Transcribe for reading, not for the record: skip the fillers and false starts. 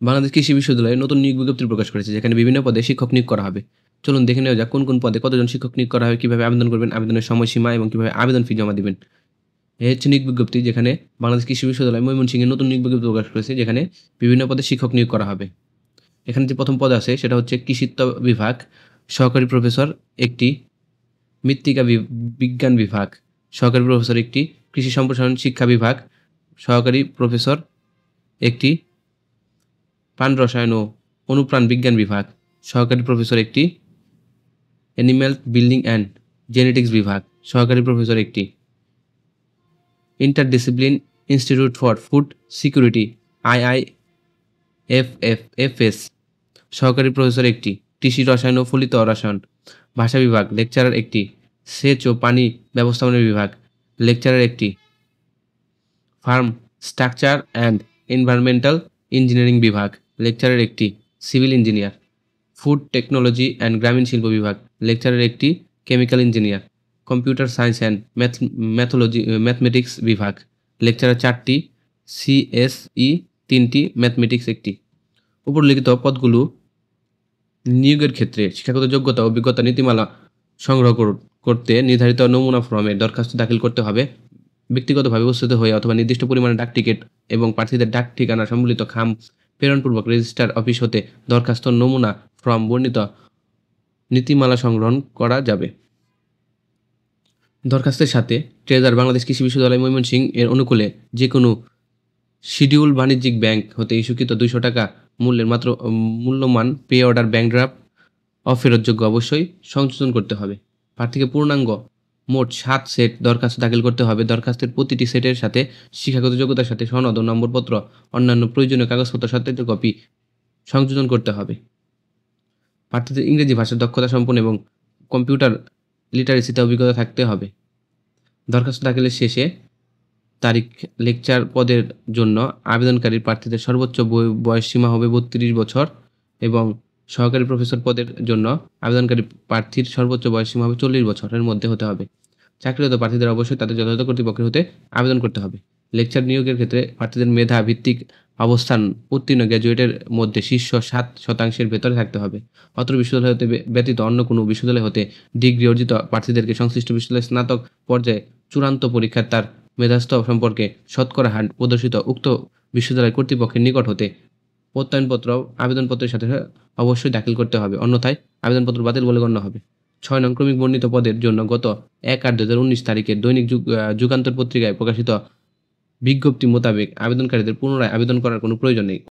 বাংলাদেশ কৃষি বিশ্ববিদ্যালয়ে নতুন নিয়োগ বিজ্ঞপ্তি প্রকাশ করেছে, যেখানে বিভিন্ন পদে শিক্ষক নিয়োগ করা হবে। চলুন দেখে নেওয়া যাক কোন কোন পদে কতজন শিক্ষক নিয়োগ করা হবে, কিভাবে আবেদন করবেন, আবেদনের সময়সীমা এবং কিভাবে আবেদন ফি জমা দিবেন। এই হচ্ছে নিয়োগ বিজ্ঞপ্তি, যেখানে বাংলাদেশ কৃষি বিশ্ববিদ্যালয় ময়মনসিংহে নতুন নিয়োগ বিজ্ঞপ্তি প্রকাশ করেছে, যেখানে বিভিন্ন পদে শিক্ষক নিয়োগ করা হবে। এখানে যে প্রথম পদ আছে সেটা হচ্ছে কৃষিত্ব বিভাগ, সহকারী প্রফেসর একটি, মৃত্তিকা বিজ্ঞান বিভাগ, সহকারী প্রফেসর একটি, কৃষি সম্প্রসারণ শিক্ষা বিভাগ, সহকারী প্রফেসর একটি, প্রাণ রসায়ন ও অনুপ্রাণ বিজ্ঞান বিভাগ, সহকারী প্রফেসর একটি, অ্যানিম্যাল বিল্ডিং অ্যান্ড জেনেটিক্স বিভাগ, সহকারী প্রফেসর একটি, interdiscipline institute for food security IIFFS, সহকারী প্রফেসর একটি, কৃষি রসায়ন ও ফলিত রসায়ন, ভাষা বিভাগ, লেকচারার একটি, সেচ ও পানি ব্যবস্থাপনা বিভাগ, লেকচারার একটি, farm structure and environmental engineering বিভাগ, লেকচারার একটি, civil engineer, food technology and গ্রামীণ শিল্প বিভাগ, লেকচারার একটি, chemical engineer, computer science and mathematics বিভাগ, লেকচারার 4টি, CSE 3টি, ম্যাথমেটিক্স একটি। উপরলিখিত পদগুলো নিয়োগের ক্ষেত্রে শিক্ষাগত যোগ্যতা ও অভিজ্ঞতা নীতিমালা সংগ্রহ করতে নির্ধারিত নমুনা ফর্মে দরখাস্ত দাখিল করতে হবে। ব্যক্তিগতভাবে উপস্থিত হয়ে অথবা নির্দিষ্ট পরিমাণে ডাক টিকিট এবং প্রার্থীদের ডাক ঠিকানা সম্বলিত খাম প্রেরণপূর্বক রেজিস্ট্রার অফিস হতে দরখাস্ত নমুনা ফর্ম বর্ণিত নীতিমালা সংগ্রহণ করা যাবে। দরখাস্তের সাথে ট্রেজার বাংলাদেশ কৃষি বিশ্ববিদ্যালয় ময়মনসিংহ এর অনুকূলে যে কোনো শিডিউল বাণিজ্যিক ব্যাংক হতে ইস্যুকৃত 200 টাকা মূল্যের মূল্যমান পে অর্ডার ব্যাংক ড্রাফট অফেরতযোগ্য অবশ্যই সংশোধন করতে হবে। প্রার্থীকে পূর্ণাঙ্গ মোট 7 সেট দরখাস্ত দাখিল করতে হবে। দরখাস্তের প্রতিটি সেটের সাথে শিক্ষাগত যোগ্যতার সাথে সনদ ও নম্বরপত্র অন্যান্য প্রয়োজনীয় কাগজপত্র সত্যায়িত কপি সংযোজন করতে হবে। প্রার্থীদের ইংরেজি ভাষার দক্ষতা সম্পন্ন এবং কম্পিউটার লিটারেসিতে অভিজ্ঞতা থাকতে হবে। দরখাস্ত দাখিলের শেষে তারিখ লেকচার পদের জন্য আবেদনকারী প্রার্থীদের সর্বোচ্চ বয়স সীমা হবে 32 বছর এবং সহকারী প্রফেসর পদের জন্য আবেদনকারী প্রার্থীর সর্বোচ্চ বয়স সীমা হবে 40 বছরের মধ্যে হতে হবে। চাকরিরত প্রার্থীদের অবশ্যই তাদের যথাযথ কর্তৃপক্ষের হতে আবেদন করতে হবে। লেকচার নিয়োগের ক্ষেত্রে প্রার্থীদের মেধা ভিত্তিক অবস্থান উত্তীর্ণ গ্র্যাজুয়েটের মধ্যে শীর্ষ 7% ভেতরে থাকতে হবে। অত্র বিশ্ববিদ্যালয় হতে ব্যতীত অন্য কোনো বিশ্ববিদ্যালয় হতে ডিগ্রি অর্জিত প্রার্থীদেরকে সংশ্লিষ্ট বিশ্ববিদ্যালয়ের স্নাতক পর্যায়ে চূড়ান্ত পরীক্ষার তার মেধাস্তর সম্পর্কে শতকরা হার প্রদর্শিত উক্ত বিশ্ববিদ্যালয় কর্তৃপক্ষের নিকট হতে প্রত্যয়নপত্র আবেদনপত্রের সাথে অবশ্যই দাখিল করতে হবে, অন্যথায় আবেদনপত্র বাতিল বলে গণ্য হবে। 6 নং ক্রমিক বর্ণিত পদের জন্য গত 1/8/2019 তারিখে দৈনিক যুগান্তর পত্রিকায় প্রকাশিত বিজ্ঞপ্তি মোতাবেক আবেদনকারীদের পুনরায় আবেদন করার কোনো প্রয়োজন নেই।